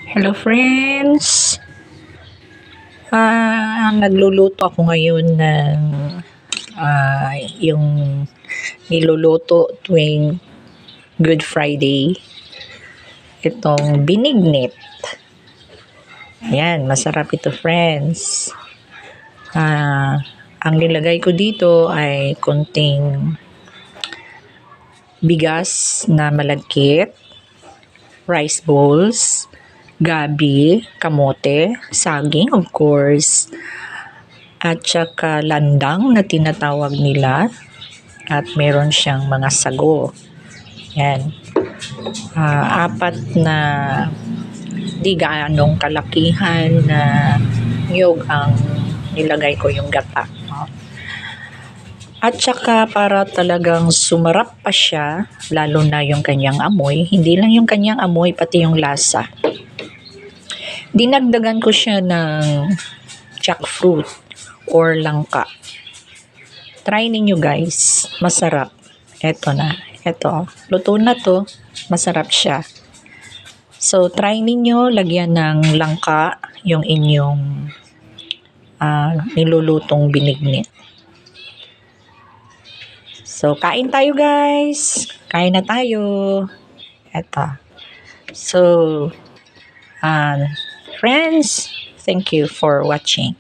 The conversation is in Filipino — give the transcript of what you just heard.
Hello friends! Nagluluto ako ngayon ng yung niluluto tuwing Good Friday. Itong binignit. Ayan, masarap ito friends. Ang nilagay ko dito ay konting bigas na malagkit, rice balls, gabi, kamote, saging of course, at saka landang na tinatawag nila, at meron siyang mga sago. Yan. Apat na di gaanong kalakihan na niyog ang nilagay ko yung gata. At saka para talagang sumarap pa siya, lalo na yung kanyang amoy, hindi lang yung kanyang amoy, pati yung lasa. Dinagdagan ko siya ng jackfruit or langka. Try ninyo guys, masarap. Eto na, eto, luto na to, masarap siya. So try ninyo, lagyan ng langka yung inyong nilulutong binignit. So kain tayo guys, kain na tayo. Eto. So friends, thank you for watching.